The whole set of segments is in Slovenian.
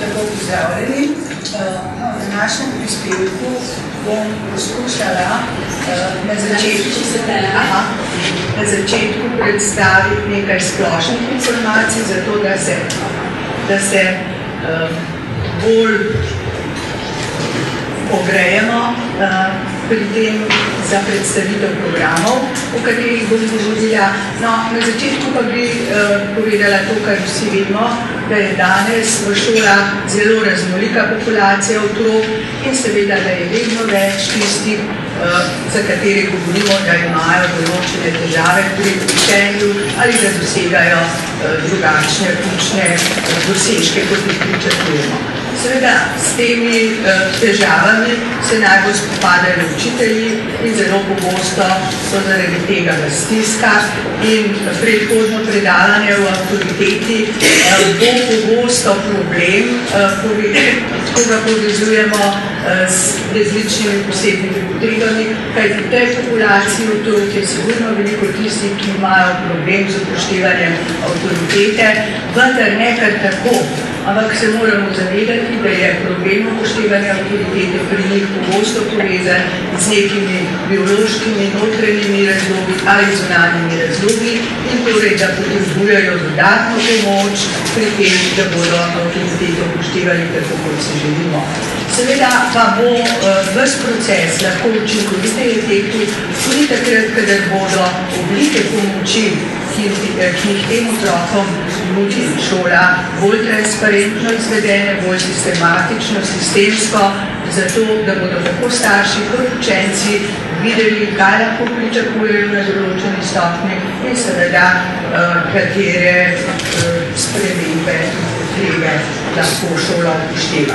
Lepo pozdravljeni. Na današnjem prispevku bom poskušala na začetku predstaviti nekaj splošnih informacij, zato da se bolj ogrejemo pri tem za predstavitev programov, o katerih bom govorila. No, na začetku pa bi povedala to, kar vsi vemo, da je danes v šolah zelo raznolika populacija otrok in seveda, da je vedno več tistih, za katere govorimo, da imajo določene težave pri učenju ali da dosegajo drugačne učne dosežke, kot jih pričakujemo. Seveda, s temi težavami se najbolj spopadajo učitelji in zelo pogosto so zaradi tega v stiskah in predhodno predavanje v avtoriteti bo pogosto problem, ko ga povezujemo s različnimi posebnimi potrebami, kajti v tej populaciji otrok je sigurno veliko tistih, ki imajo problem z upoštevanjem avtoritete, vendar ne kar tako. Ampak se moramo zavedati, da je problem upoštevanja avtoritete pri njih pogosto povezan z nekimi biološkimi, notranjimi razlogi ali zunanjimi razlogi in torej, da potrebujejo dodatno pomoč pri tem, da bodo avtoriteto upoštevali tako, kot si želimo. Seveda pa bo ves proces lahko učinkoviteje tekel tudi takrat, kadar bodo oblike pomoči, ki jih tem otrokom nudi šola, bolj transparentno izvedene, bolj sistematično, sistemsko, zato, da bodo tako starši kot učenci videli, kaj lahko pričakujejo na določeni stopnji in seveda, katere spremembe potrebe lahko šola upošteva.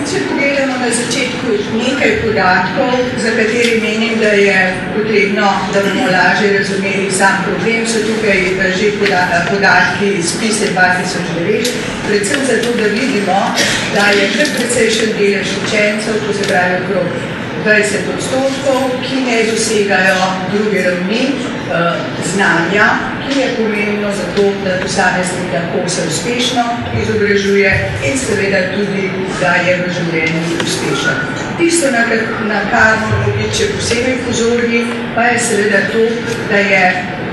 Če pogledamo na začetku nekaj podatkov, za kateri menim, da je potrebno, da bomo lažje razumeli sam problem, so tukaj že podatki iz PISA 2009, predvsem zato, da vidimo, da je kar precejšen delež učencev, to se pravi okrog 20%, ki ne dosegajo druge ravni znanja, ki je pomembno zato, da posameznik lahko se uspešno izobražuje in seveda tudi, da je v življenju uspešen. Tisto, na kar moramo biti še posebej pozorni, pa je seveda to, da je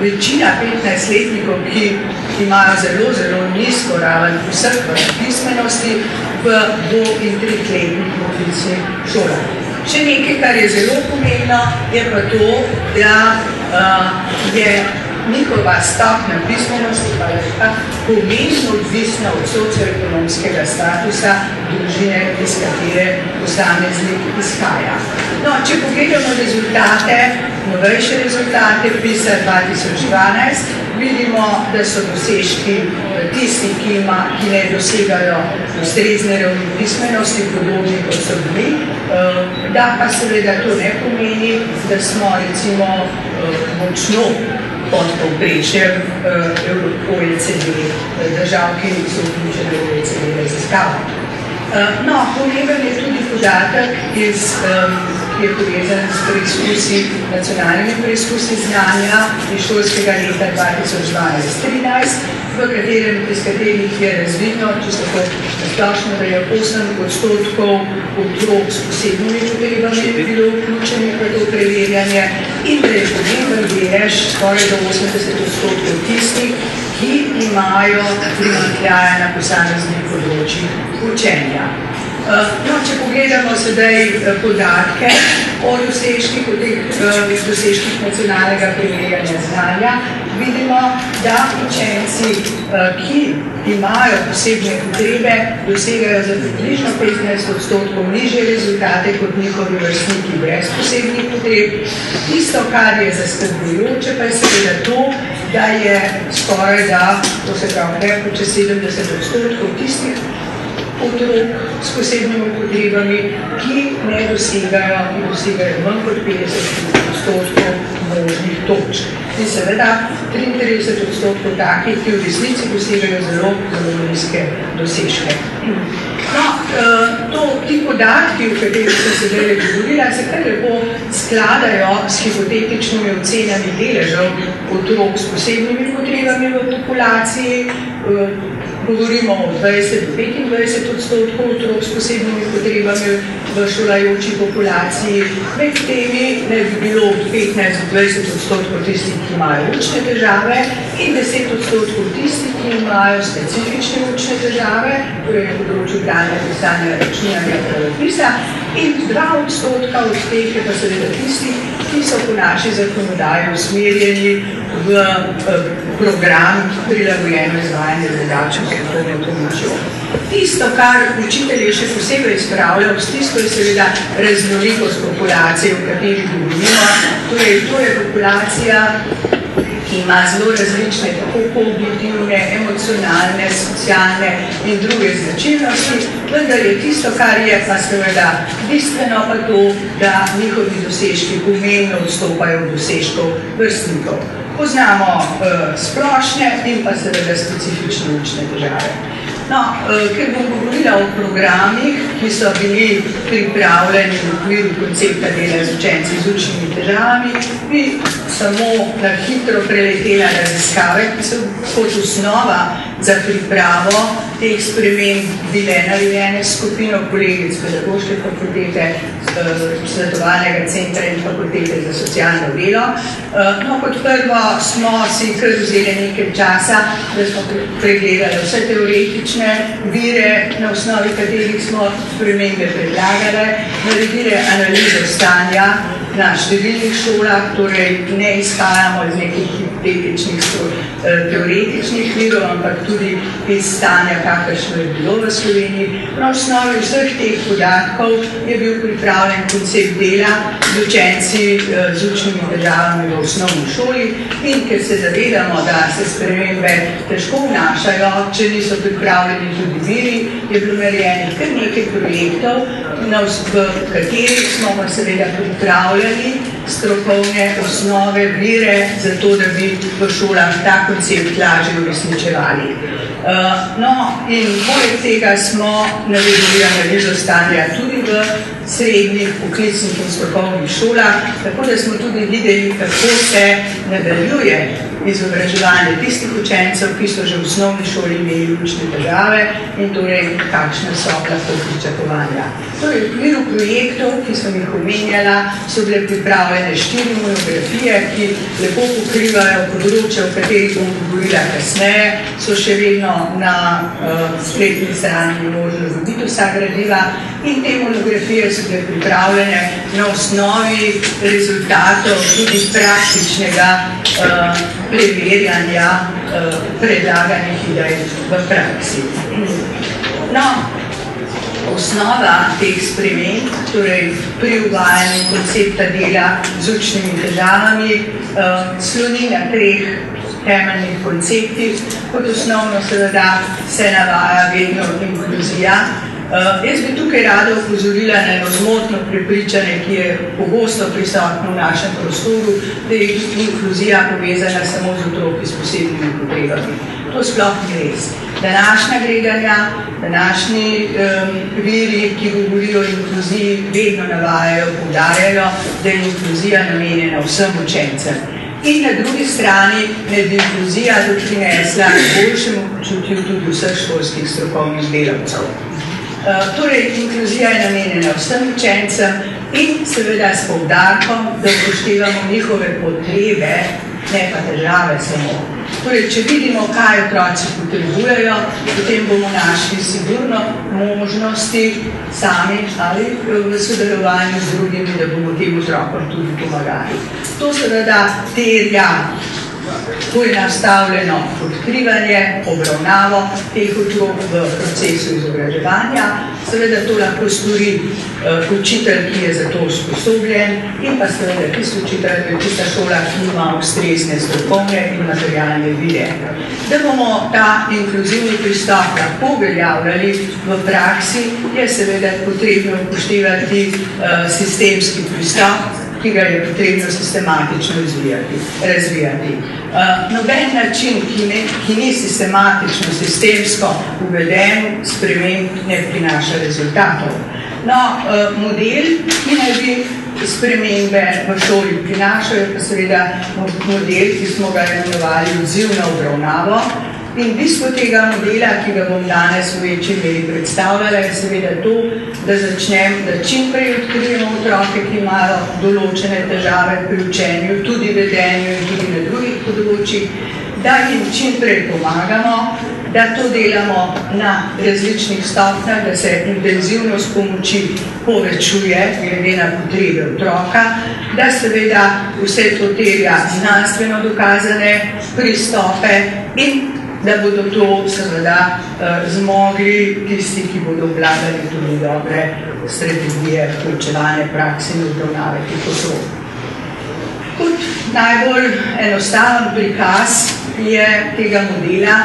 večina 15-letnikov, ki imajo zelo, zelo nizko raven vseh pismenosti v 2- in 3-letnih poklicnih šolah. Še nekaj, kar je zelo pomembno, je pa to, da je njihova stopnja pismenosti pomembno odvisna od socioekonomskega statusa družine, iz katere posameznik izhaja. No, če pogledamo rezultate, novejše rezultate PISA 2012, vidimo, da so dosežki tisti, ki ne dosegajo ustrezne ravni pismenosti, podobni kot so bili, da pa seveda to ne pomeni, da smo recimo močno pod povprečjem OECD držav, ki so vključene v OECD raziskavo. No, pomemben je tudi podatek, ki je povezan s preizkusi, nacionalnimi preizkusi znanja iz šolskega leta 2012-13, iz katerih je razvidno, če se to splošno, da je 8% otrok s posebnimi potrebami bilo vključenih v to preverjanje in da je pomemben delež, skoraj do 80% tistih, ki imajo primanjkljaje na posameznih področjih učenja. No, če pogledamo sedaj podatke o dosežkih, nacionalnega preverjanja znanja, vidimo, da učenci, ki imajo posebne potrebe, dosegajo za približno 15% nižje rezultate kot njihovi vrstniki brez posebnih potreb. Tisto, kar je zaskrbljujoče, pa je seveda to, da je skoraj to se pravi preko čez 70% tistih otrok s posebnimi potrebami, ki ne dosegajo manj kot 50% možnih točk. In seveda 33% takih, ki v resnici dosegajo zelo, zelo nizke dosežke. No, ti podatki, o katerih sem se zdaj govorila, se kar lepo skladajo s hipotetičnimi ocenami deležev otrok s posebnimi potrebami v populaciji. Govorimo o 20-25% otrok s posebnimi potrebami v šolajoči populaciji. Med temi ne bi bilo 15-20% tistih, ki imajo učne težave in 10% tistih, ki imajo specifične učne težave, torej na področju branja, pisanja, računanja, pravopisa, in 2% od teh je pa seveda tistih, ki so po naši zakonodaji usmerjeni v program prilagojeno izvajanje zadačnih strokovne pomočjo. Tisto, kar učitelji še posebej izpravljajo v stisko, je seveda raznolikost populacije, o kateri govorimo. Torej, to je populacija, ki ima zelo različne, tako kognitivne, emocionalne, socialne in druge značilnosti, vendar je tisto, kar je pa seveda bistveno pa to, da njihovi dosežki pomembno odstopajo od dosežkov vrstnikov. Poznamo splošne in pa seveda specifične učne težave. No, ker bom govorila o programih, ki so bili pripravljeni v okviru koncepta dela z učenci z učnimi težavami, bi samo na hitro preletela raziskave, ki so kot osnova za pripravo teh sprememb bile narejene skupino kolegic Pedagoške fakultete, Svetovalnega centra in Fakultete za socialno delo. No, kot prvo smo si kar vzeli nekaj časa, da smo pregledali vse teoretične vire, na osnovi katerih smo spremembe predlagali, naredili analizo stanja na številnih šolah, torej ne izhajamo iz nekih hipotetičnih teoretičnih virov, ampak tudi iz stanja, kakršno je bilo v Sloveniji. Na osnovi vseh teh podatkov je bil pripravljen koncept dela z učenci z učnimi težavami v osnovni šoli in ker se zavedamo, da se spremembe težko vnašajo, če niso pripravljeni tudi viri, je bilo narejenih kar nekaj projektov, v katerih smo pa seveda pripravljali strokovne osnove, vire, zato da bi v šolah ta koncept lažje uresničevali. No, in poleg tega smo naredili analizo stanja tudi v srednjih, poklicnih in strokovnih šolah, tako da smo tudi videli, kako se nadaljuje izobraževanje tistih učencev, ki so že v osnovni šoli imeli učne težave in torej kakšne so lahko pričakovanja. Torej, v okviru projektov, ki sem jih omenjala, so bile pripravljene 4 monografije, ki lepo pokrivajo področje, o katerih bom govorila kasneje, so še vedno na spletni strani možno dobiti vsa gradiva in te monografije so bile pripravljene na osnovi rezultatov tudi praktičnega preverjanja predlaganih idej v praksi. No, osnova teh sprememb, torej pri uvajanju koncepta dela z učnimi težavami, sloni na 3 temeljnih konceptih. Kot osnovno seveda se navaja vedno inkluzija. Jaz bi tukaj rada opozorila na eno zmotno prepričanje, ki je pogosto prisotno v našem prostoru, da je inkluzija povezana samo z otroki s posebnimi potrebami. To sploh ni res. Današnja gledanja, današnji viri, ki govorijo o inkluziji, vedno navajajo, poudarjajo, da je inkluzija namenjena vsem učencem. In na drugi strani ne bi inkluzija doprinesla k boljšemu počutju tudi vseh šolskih strokovnih delavcev. Torej, inkluzija je namenjena vsem učencem in seveda s poudarkom, da upoštevamo njihove potrebe, ne pa težave samo. Torej, če vidimo, kaj otroci potrebujejo, potem bomo našli sigurno možnosti sami ali v sodelovanju z drugimi, da bomo tem otrokom tudi pomagali. To seveda terja poenostavljeno odkrivanje, obravnavo teh otrok v procesu izobraževanja. Seveda to lahko stori učitelj, ki je za to usposobljen in pa seveda tisti učitelj, tista šola, ki ima ustrezne strokovne in materialne vire. Da bomo ta inkluzivni pristop lahko uveljavljali v praksi, je seveda potrebno upoštevati sistemski pristop, ki ga je potrebno sistematično razvijati. Noben način, ki ni sistematično, sistemsko uveden, sprememb ne prinaša rezultatov. No, model, ki naj bi spremembe v šoli prinašajo, pa seveda model, ki smo ga imenovali odzivno obravnavo. In bistvo tega modela, ki ga bom danes v večji meri predstavljala, je seveda to, da čim prej odkrijemo otroke, ki imajo določene težave pri učenju, tudi vedenju in tudi na drugih področjih, da jim čim prej pomagamo, da to delamo na različnih stopnjah, da se intenzivnost pomoči povečuje glede na potrebe otroka, da seveda vse to terja znanstveno dokazane pristope in da bodo to seveda zmogli tisti, ki bodo obvladali tudi dobre strategije vključevanja prakse in obravnave teh otrok. Kot najbolj enostaven prikaz je tega modela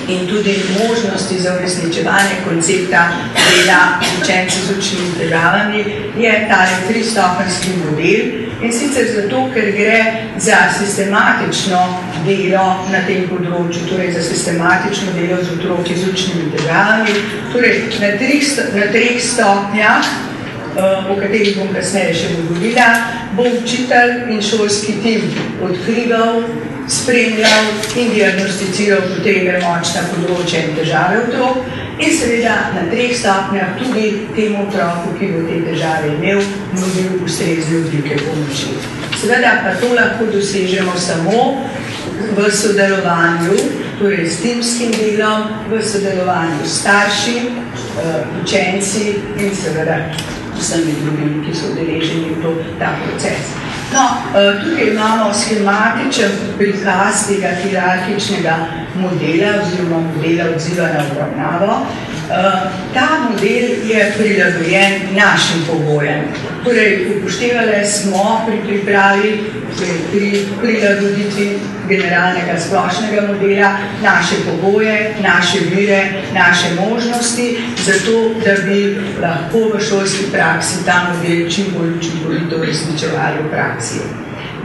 in tudi možnosti za uresničevanje koncepta dela učencev z učnimi težavami je tale tristopenjski model. In sicer zato, ker gre za sistematično delo na tem področju, torej za sistematično delo z otroki z učnimi težavami, torej na treh stopnjah, o katerih bom kasneje še govorila, bo učitelj in šolski tim odkrival, spremljal in diagnosticiral potrebe močna področja in težave otrok in seveda na treh stopnjah tudi temu otroku, ki bo te težave imel, nudil ustrezne oblike pomoči. Seveda pa to lahko dosežemo samo v sodelovanju, torej s timskim delom, v sodelovanju s starši, učenci in seveda vsemi drugimi, ki so udeleženi v ta proces. No, tukaj imamo schematičen prikaz tega hierarhičnega modela oziroma modela odziva na obravnavo. Ta model je prilagojen našim pogojem. Torej, upoštevali smo pri pripravi, pri prilagoditvi generalnega splošnega modela naše pogoje, naše vire, naše možnosti, zato da bi lahko v šolski praksi ta model čim bolj učinkovito uresničevali v praksi.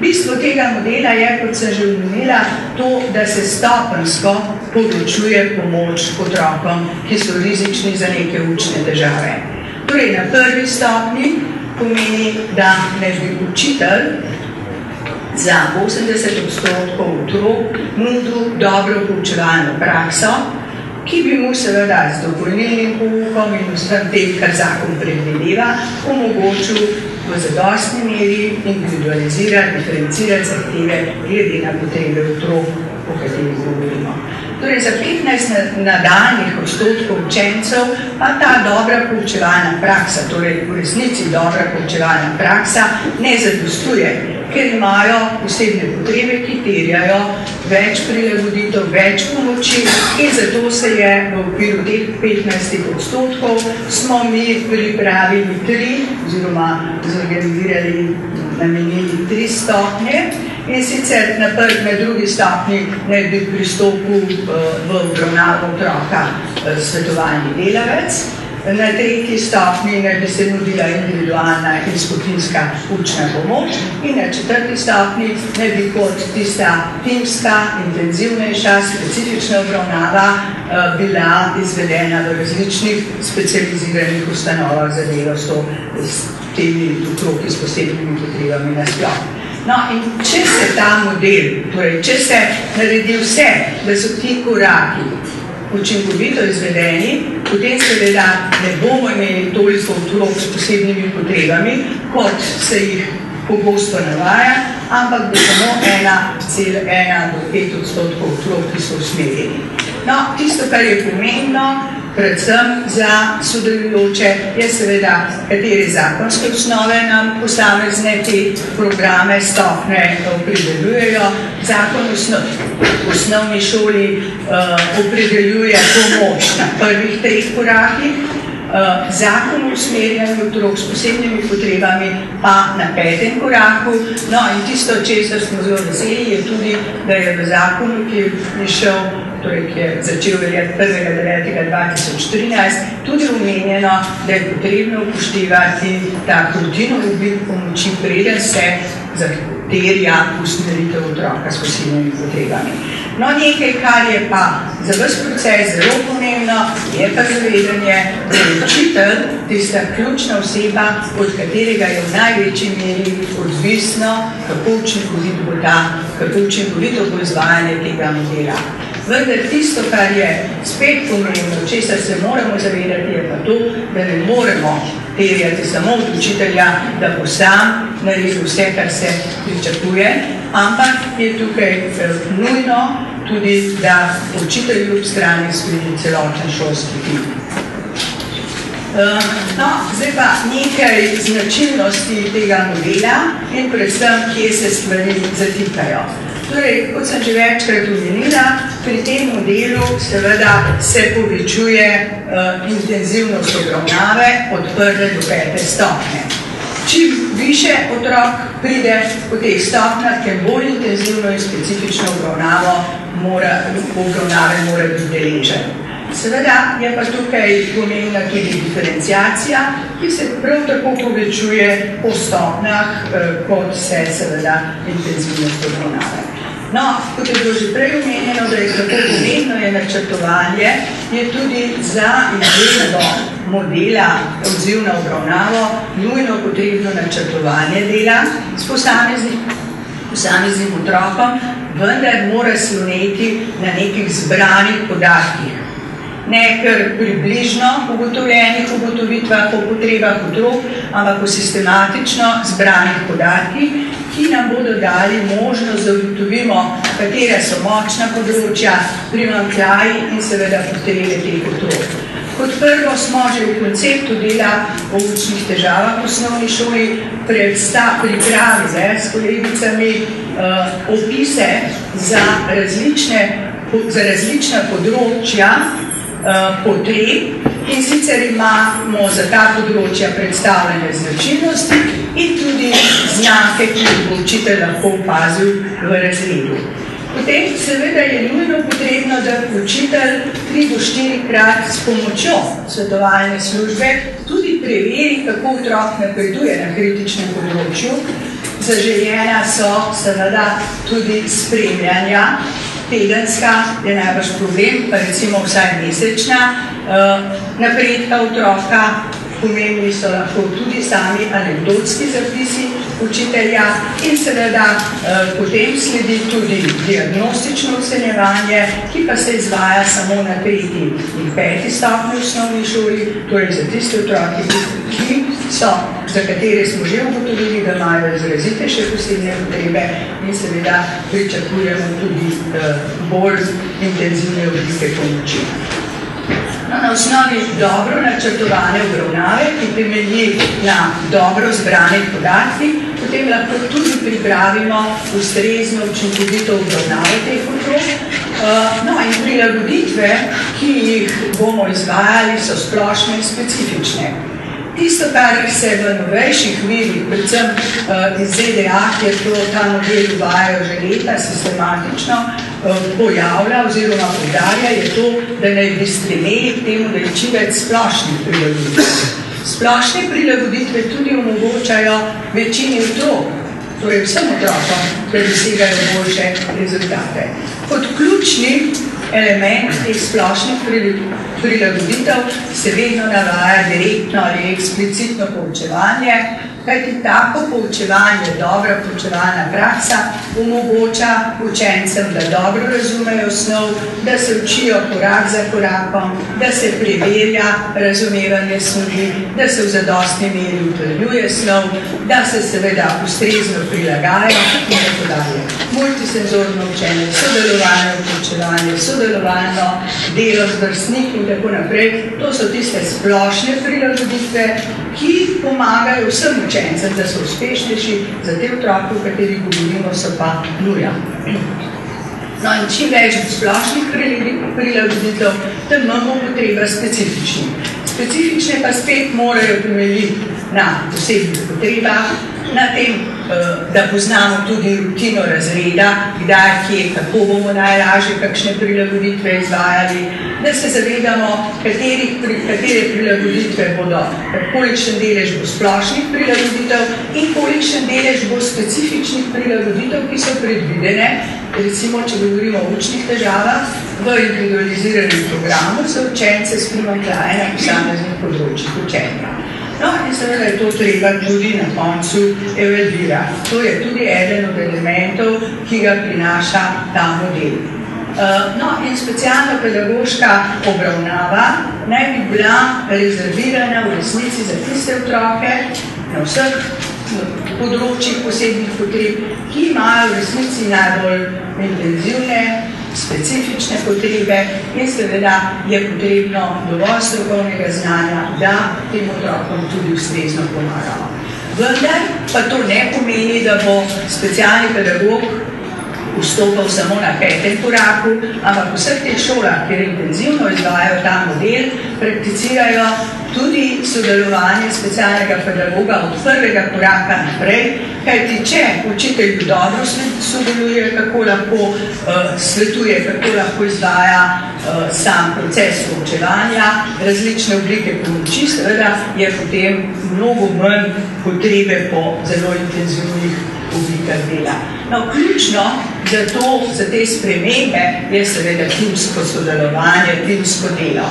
Bistvo tega modela je, kot sem že omenila, to, da se stopenjsko povečuje pomoč otrokom, ki so rizični za neke učne težave. Torej, na prvi stopnji pomeni, da naj bi učitelj za 80% otrok nudil dobro poučevalno prakso, ki bi mu seveda z dopolnilnim poukom in vsem tem, kar zakon predvideva, omogočil v zadostni meri individualizirati, diferencirati zahteve glede na potrebe otrok, o katerih govorimo. Torej, za 15 nadaljnjih odstotkov učencev pa ta dobra poučevalna praksa, torej v resnici dobra poučevalna praksa, ne zadostuje, ker imajo posebne potrebe, ki terjajo več prilagoditev, več pomoči in zato se je v okviru teh 15 odstotkov smo mi pripravili 3 oziroma zorganizirali, namenili 3 stopnje in sicer na drugi stopnji naj bi pristopil v obravnavo otroka svetovalni delavec. Na tretji stopnji naj bi se nudila individualna in skupinska učna pomoč in na četrti stopnji naj bi kot tista timska, intenzivnejša, specifična obravnava bila izvedena v različnih specializiranih ustanovah za delo s temi otroki s posebnimi potrebami nasploh. No, in če se ta model, torej če se naredi vse, da so ti koraki učinkovito izvedeni, potem seveda ne bomo imeli toliko otrok s posebnimi potrebami, kot se jih pogosto navaja, ampak bo samo 1,1 do 5% otrok, ki so usmerjeni. No, tisto, kar je pomembno, predvsem za sodelujoče, je seveda, katere zakonske osnove nam posamezne te programe stopnje opredeljujejo. Zakon v osnovni šoli opredeljuje pomoč na prvih 3 korakih, Zakon o usmerjanju otrok s posebnimi potrebami pa na 5. koraku. No in tisto, česar smo zelo veseli, je tudi, da je v zakonu, ki je prišel, torej ki je začel veljati 1.9.2013, tudi omenjeno, da je potrebno upoštevati ta rutino oblik pomoči, preden se terja usmeritev otroka s posebnimi potrebami. No, nekaj, kar je pa za ves proces zelo pomembno, je pa zavedanje, da je učitelj tista ključna oseba, od katerega je v največji meri odvisno, kako učinkovito bo izvajanje tega modela. Vendar tisto, kar je spet pomembno, česar se moramo zavedati, je pa to, da ne moremo terjati samo od učitelja, da bo sam naredil vse, kar se pričakuje, ampak je tukaj nujno tudi, da učitelju ob strani stoji celoten šolski tim. No, zdaj pa nekaj značilnosti tega modela in predvsem, kje se stvari zatikajo. Torej, kot sem že večkrat omenila, pri tem modelu seveda se povečuje intenzivnost obravnave od 1. do 5. stopnje. Čim više otrok pride po teh stopnjah, tem bolj intenzivno in specifično obravnave mora biti deležen. Seveda je pa tukaj pomembna tudi diferenciacija, ki se prav tako povečuje po stopnjah, kot se seveda intenzivnost obravnave. No, kot je bilo že prej omenjeno, da je tako pomembno je načrtovanje, je tudi za izvedbo modela odziv na obravnavo nujno potrebno načrtovanje dela s posameznim otrokom, vendar mora sloneti na nekih zbranih podatkih. Ne kar približno ugotovljenih ugotovitvah o potrebah otrok, ampak o sistematično zbranih podatkih, ki nam bodo dali možnost, da ugotovimo, katera so močna področja, primanjkljaji in seveda potrebe teh otrok. Kot prvo smo že v konceptu dela o učnih težavah v osnovni šoli pripravili s kolegicami opise za različna področja potreb, in sicer imamo za ta področja predstavljene značilnosti in tudi znake, ki jih bo učitelj lahko opazil v razredu. Potem seveda je nujno potrebno, da učitelj 3 do 4-krat s pomočjo svetovalne službe tudi preveri, kako otrok napreduje na kritičnem področju. Zaželjena so seveda tudi spremljanja, tedenska je najbrž problem, pa recimo vsaj mesečna napredka otroka. Pomembni so lahko tudi sami anekdotski zapisi učitelja in seveda potem sledi tudi diagnostično ocenjevanje, ki pa se izvaja samo na 3. in 5. stopnji v osnovni šoli, torej za tiste otroke, za katere smo že ugotovili, da imajo izrazitejše posebne potrebe in seveda pričakujemo tudi bolj intenzivne oblike pomoči. Na osnovi dobro načrtovane obravnave, ki temelji na dobro zbranih podatkih, potem lahko tudi pripravimo ustrezno učinkovito obravnavo teh otrok. No in prilagoditve, ki jih bomo izvajali, so splošne in specifične. Tisto, kar se v novejših virih, predvsem iz ZDA, kjer ta model uvajajo že leta sistematično, pojavlja oziroma poudarja, je to, da naj bi stremeli k temu, da je čim več splošnih prilagoditev. Splošne prilagoditve tudi omogočajo večini otrok, torej vsem otrokom, da dosegajo boljše rezultate. Kot ključni element teh splošnih prilagoditev se vedno navaja direktno ali eksplicitno poučevanje, kajti tako poučevanje, dobra poučevalna praksa omogoča učencem, da dobro razumejo osnov, da se učijo korak za korakom, da se preverja razumevanje snovi, da se v zadostni meri utrjuje snov, da se seveda ustrezno prilagaja in tako dalje. Multisenzorno učenje, sodelovanje v poučevanju, sodelovalno delo z vrstniki in tako naprej. To so tiste splošne prilagoditve, ki pomagajo vsem učencem, da so uspešnejši, za te otroke, o katerih govorimo, so pa nuja. No in čim več splošnih prilagoditev, tem imamo potreba specifičnih. Specifične pa spet morajo temeljiti na posebnih potrebah, na tem, da poznamo tudi rutino razreda, kdaj, kje, kako bomo najlažje kakšne prilagoditve izvajali, da se zavedamo, katere prilagoditve bodo, kolikšen delež bo splošnih prilagoditev in kolikšen delež bo specifičnih prilagoditev, ki so predvidene, recimo, če govorimo o učnih težavah, v individualiziranem programu za učence s primanjkljajem na posameznih področjih učenja. No, in seveda je to treba tudi na koncu evalvirati. To je tudi eden od elementov, ki ga prinaša ta model. No, in specialno pedagoška obravnava naj bi bila rezervirana v resnici za tiste otroke na vseh področjih posebnih potreb, ki imajo v resnici najbolj intenzivne, specifične potrebe in seveda je potrebno dovolj strokovnega znanja, da tem otrokom tudi ustrezno pomagamo. Vendar pa to ne pomeni, da bo specialni pedagog vstopal samo na 5. koraku, ampak v vseh teh šolah, kjer intenzivno izvajajo ta model, prakticirajo tudi sodelovanje specialnega pedagoga od 1. koraka naprej, kajti če učitelj dobro sodeluje, kako lahko svetuje, kako lahko izvaja sam proces poučevanja, različne oblike pomoči, seveda je potem mnogo manj potrebe po zelo intenzivnih oblikah dela. No, ključno za te spremembe je seveda timsko sodelovanje, timsko delo.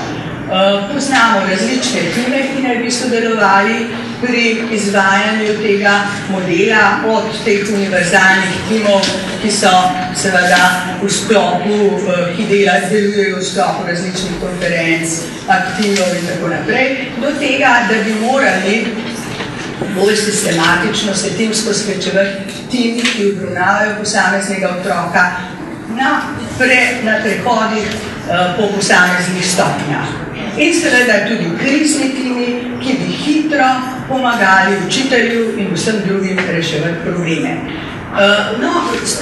Poznamo različne time, ki naj bi sodelovali pri izvajanju tega modela, od teh univerzalnih timov, ki so seveda v sklopu, ki delujejo v sklopu različnih konferenc, aktivov in tako naprej, do tega, da bi morali bolj sistematično se timsko srečevati timi, ki obravnavajo posameznega otroka na prehodih po posameznih stopnjah. In seveda tudi krizni timi, ki bi hitro pomagali učitelju in vsem drugim reševati probleme. No,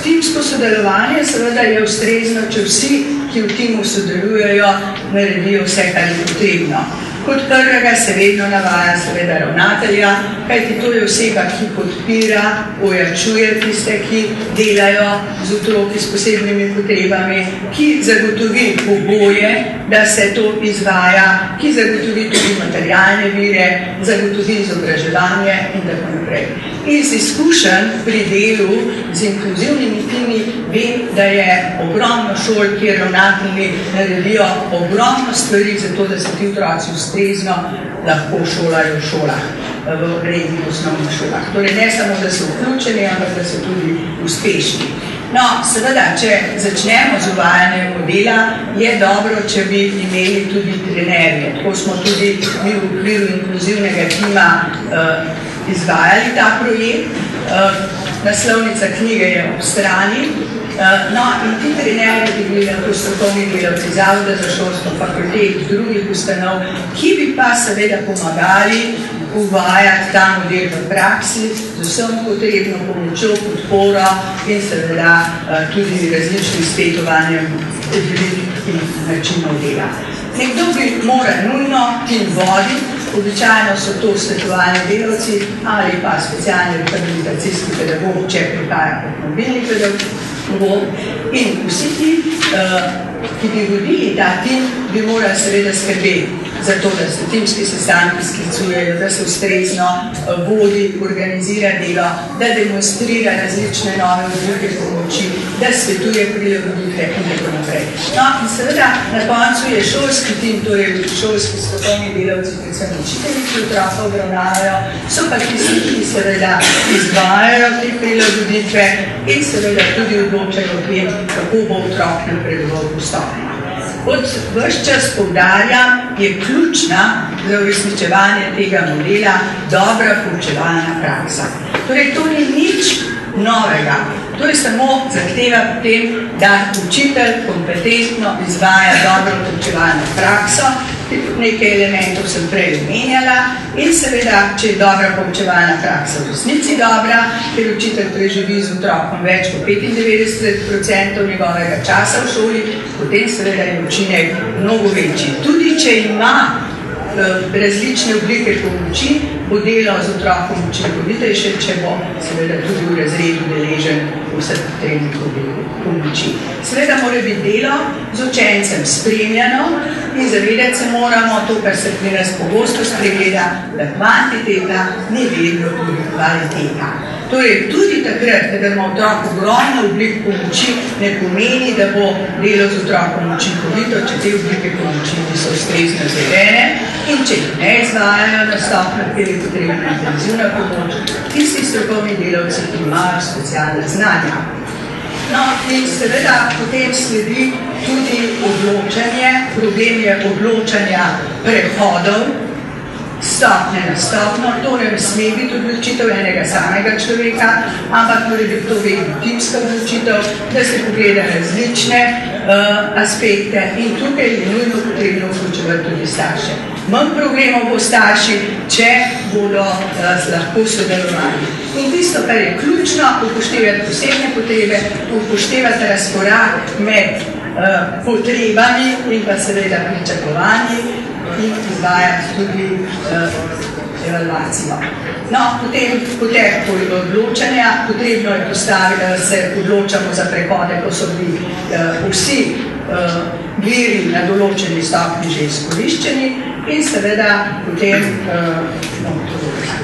timsko sodelovanje seveda je ustrezno, če vsi, ki v timu sodelujejo, naredijo vse, kar je potrebno. Kot prvega se vedno navaja seveda ravnatelja, kajti to je oseba, ki podpira, ojačuje tiste, ki delajo z otroki s posebnimi potrebami, ki zagotovi pogoje, da se to izvaja, ki zagotovi tudi materialne vire, zagotovi izobraževanje in tako naprej. Iz izkušenj pri delu z inkluzivnimi timi vem, da je ogromno šol, kjer ravnatelji naredijo ogromno stvari za to, da se ti otroci ustrezno lahko šolajo v šolah, v rednih osnovnih šolah. Torej ne samo, da so vključeni, ampak da so tudi uspešni. No, seveda, če začnemo z uvajanjem modela, je dobro, če bi imeli tudi trenerje. Tako smo tudi mi v okviru inkluzivnega tima izvajali ta projekt. Naslovnica knjige je ob strani. No, in ti trenerji bi bili lahko strokovni delavci Zavoda za šolstvo, fakultet, drugih ustanov, ki bi pa seveda pomagali uvajati ta model v praksi z vsem potrebno pomočjo, podporo in seveda tudi različnim svetovanjem velikih načinov dela. Nekdo bi moral nujno tim voditi, običajno so to svetovalni delavci ali pa specialni rehabilitacijski pedagog, če prihaja kot mobilni pedagog. In vsi ti, ki bi vodili ta tim, bi morali seveda skrbeti za to, da se timski sestanki sklicujejo, da se ustrezno vodi, organizira delo, da demonstrira različne nove oblike pomoči, da svetuje prilagoditve in tako naprej. No, in seveda na koncu je šolski tim, torej šolski strokovni delavci, predvsem učitelji, ki otroka obravnavajo, so pa tisti, ki seveda izvajajo te prilagoditve in seveda tudi odločajo o tem, kako bo otrok napredoval v stopnjah. Kot ves čas poudarjam, je ključna za uresničevanje tega modela dobra poučevalna praksa. Torej, to ni nič novega. To je samo zahteva potem, da učitelj kompetentno izvaja dobro poučevalno prakso. Nekaj elementov sem prej omenjala in seveda, če je dobra poučevalna praksa v resnici dobra, ker učitelj preživi z otrokom več kot 95% njegovega časa v šoli, potem seveda je učinek mnogo večji. Tudi če ima različne oblike pomoči, bo delo z otrokom učinkovitejše, če bo seveda tudi v razredu deležen vseh potrebnih oblikov pomoči. Seveda mora biti delo z učencem spremljano in zavedati se moramo to, kar se pri nas pogosto spregleda, da kvantiteta ni vedno tudi kvaliteta. Torej, tudi takrat, da ima otrok ogromno oblik pomoči, ne pomeni, da bo delo z otrokom učinkovito, če te oblike pomoči niso ustrezno izvedene in če jih ne izvajajo na stopnjah, kjer je potrebna intenzivna pomoč, tisti strokovni delavci, ki imajo specialna znanja. No, in seveda potem sledi tudi odločanje, problem je odločanja prehodov, stopnje na stopno, to ne sme biti odločitev enega samega človeka, ampak mora biti to vedno timska odločitev, da se pogleda različne aspekte in tukaj je nujno potrebno vključevati tudi starše. Manj problemov bo starši, če bodo lahko sodelovali. In tisto, kar je ključno, upoštevati posebne potrebe, upoštevati razkorak med potrebami in pa seveda pričakovanji in izvajati tudi evalvacijo. No, potem potek odločanja, potrebno je postaviti, da se odločamo za prehode, ko so bili vsi viri na določeni stopni že izkoriščeni in seveda potem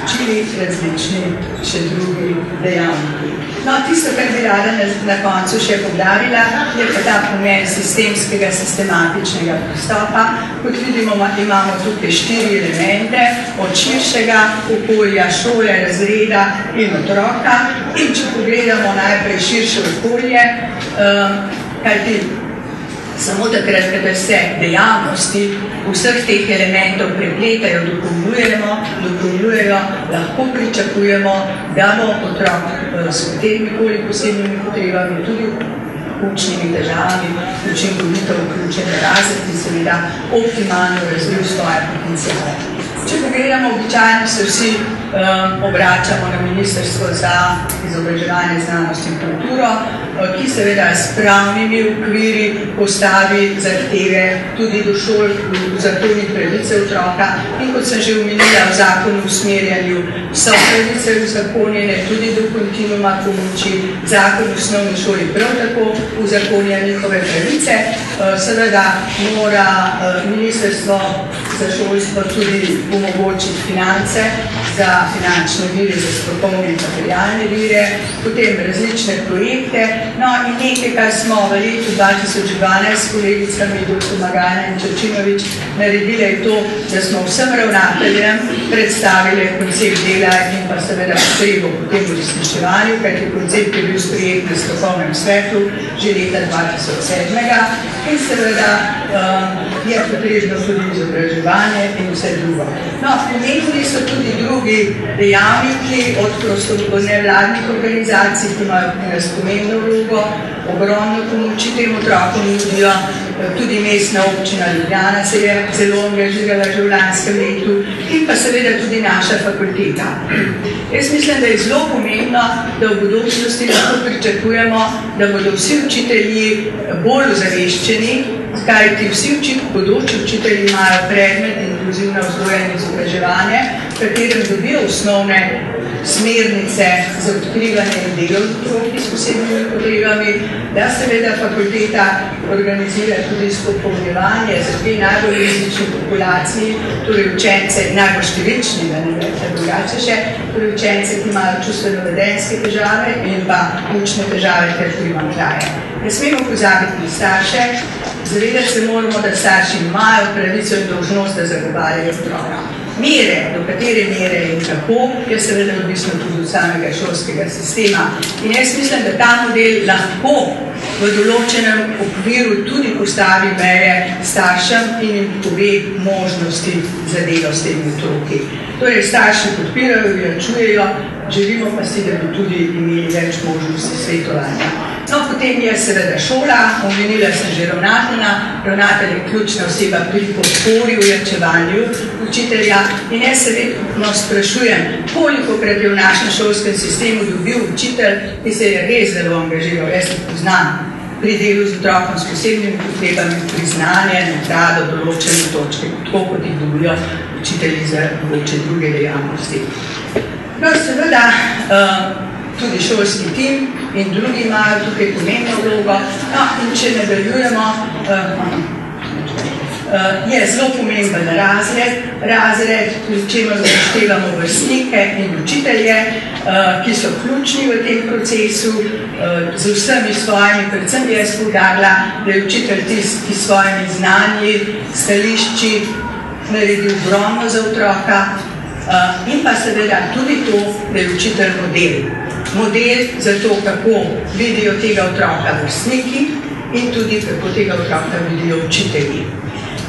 izločili različni še drugi dejavniki. No, tisto, kar bi rada na koncu še poudarila, je pa ta pomen sistemskega, sistematičnega pristopa. Kot vidimo, imamo tukaj 4 elemente od širšega okolja, šole, razreda in otroka. In če pogledamo najprej širše okolje, kajti samo takrat, kada se dejavnosti vseh teh elementov prepletajo, dopolnjujejo, lahko pričakujemo, da bo otrok s katerimi posebnimi potrebami, tudi učnimi težavami, učinkovito vključen v razred in seveda optimalno razvil svoje potenciale. Če pogledamo, običajno se vsi obračamo na Ministrstvo za izobraževanje, znanost in kulturo, ki seveda s pravnimi okviri postavi zahteve tudi do šol v zakonih pravice otroka in kot sem že omenila, v zakonu o usmerjanju so pravice uzakonjene tudi do kontinuuma pomoči, zakon v osnovni šoli prav tako uzakonja njihove pravice. Seveda mora Ministrstvo za šolstvo tudi omogočiti finance za finančne vire, za strokovne in materialne vire, potem različne projekte. No in nekaj, kar smo v letu 2012 s kolegicami dr. Magana in Čačinovič naredili, je to, da smo vsem ravnateljem predstavili koncept dela in pa seveda potrebo po tem uresničevanju, kajti koncept je bil sprejet na strokovnem svetu že leta 2007. In seveda je potrebno tudi izobraževanje in vse drugo. No, pomembni so tudi drugi dejavniki od nevladnih organizacij, ki imajo pomembno vlogo, ogromno pomoči tem otrokom nudijo. Tudi mestna občina Ljubljana se je zelo angažirala že v lanskem letu in pa seveda tudi naša fakulteta. Jaz mislim, da je zelo pomembno, da v bodočnosti lahko pričakujemo, da bodo vsi učitelji bolj ozaveščeni, kajti vsi bodoči učitelji imajo predmet inkluzivno vzgoja in izobraževanje, v katerem dobijo osnovne smernice za odkrivanje in delo otroki s posebnimi potrebami, da seveda fakulteta organizira tudi spopolnjevanje za te najbolj rizične populaciji, torej učence, najbolj številčni, da ne več drugače še, torej učence, ki imajo čustveno-vedenjske težave in pa učne težave ter primanjkljaje. Ne smemo pozabiti na starše, zavedati se moramo, da starši imajo pravico in dolžnost, da zagovarjajo otroka. Mere, do katere mere in kako, je seveda odvisno tudi od samega šolskega sistema. In jaz mislim, da ta model lahko v določenem okviru tudi postavi meje staršem in jim pove možnosti za delo s temi otroki. Torej, starši podpirajo, vjačujejo, želimo pa si, da bi tudi imeli več možnosti svetovanja. No, potem je seveda šola, omenila sem že ravnatelja, ravnatelj je ključna oseba pri podpori vjačevanju učitelja in jaz se vedno sprašujem, kolikokrat je v našem šolskem sistemu dobil učitelj, ki se je res zelo angažiral, jaz jih poznam. pri delu z otrokom s posebnimi potrebami priznanje, nagrado, določene točke, tako kot jih dobijo učitelji za mogoče druge dejavnosti. No, seveda, tudi šolski tim in drugi imajo tukaj pomembno vlogo. No, in če nadaljujemo, je zelo pomemben razred, pri čemer upoštevamo vrstnike in učitelje, ki so ključni v tem procesu, z vsemi svojimi, predvsem bi jaz poudarila, da je učitelj tisti, ki svojimi znanji, stališči naredi ogromno za otroka, in pa seveda tudi to, da je učitelj model. Model za to, kako vidijo tega otroka vrstniki in tudi kako tega otroka vidijo učitelji.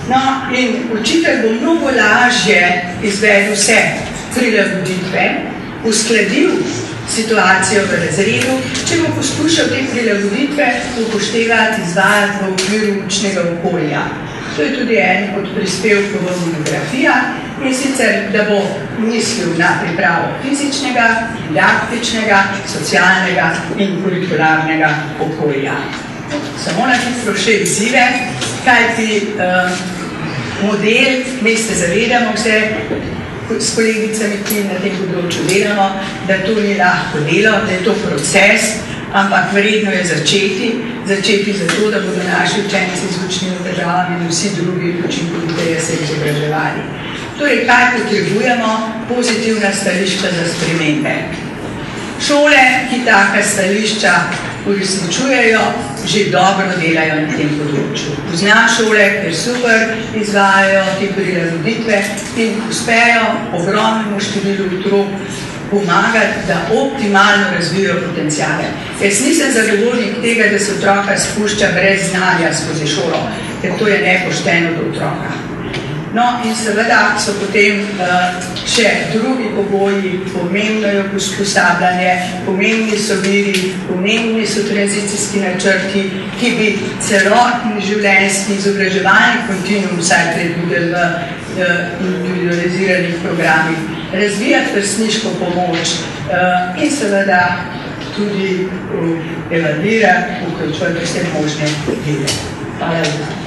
No, in učitelj bo mnogo lažje izvedel vse prilagoditve, uskladil situacijo v razredu, če bo poskušal te prilagoditve upoštevati, izvajati v okviru učnega okolja. To je tudi en od prispevkov v monografijah, in sicer, da bo mislil na pripravo fizičnega, didaktičnega, socialnega in kurikularnega okolja. Samo na hitro še izzive, kajti model, mi se zavedamo vse s kolegicami, ki na tem področju delamo, da to ni lahko delo, da je to proces, ampak vredno je začeti zato, da bodo naši učenci z učnimi težavami in vsi drugi učinkoviteje se izobraževali. Torej, kaj potrebujemo? Pozitivna stališča za spremembe. Šole, ki taka stališča uresničujejo, že dobro delajo na tem področju. Poznam šole, ker super izvajajo te prilagoditve in uspejo ogromnemu številu otrok pomagati, da optimalno razvijajo potenciale. Jaz nisem zagovornik tega, da se otroka spušča brez znanja skozi šolo, ker to je nepošteno do otroka. No, in seveda so potem še drugi pogoji, pomembno je usposabljanje, pomembni so viri, pomembni so tranzicijski načrti, ki bi celotni življenjski izobraževalni kontinuum vsaj predvideli v individualiziranih programih, razvijati vrstniško pomoč in seveda tudi evaluirati, vključevati vse možne dele. Hvala lepa.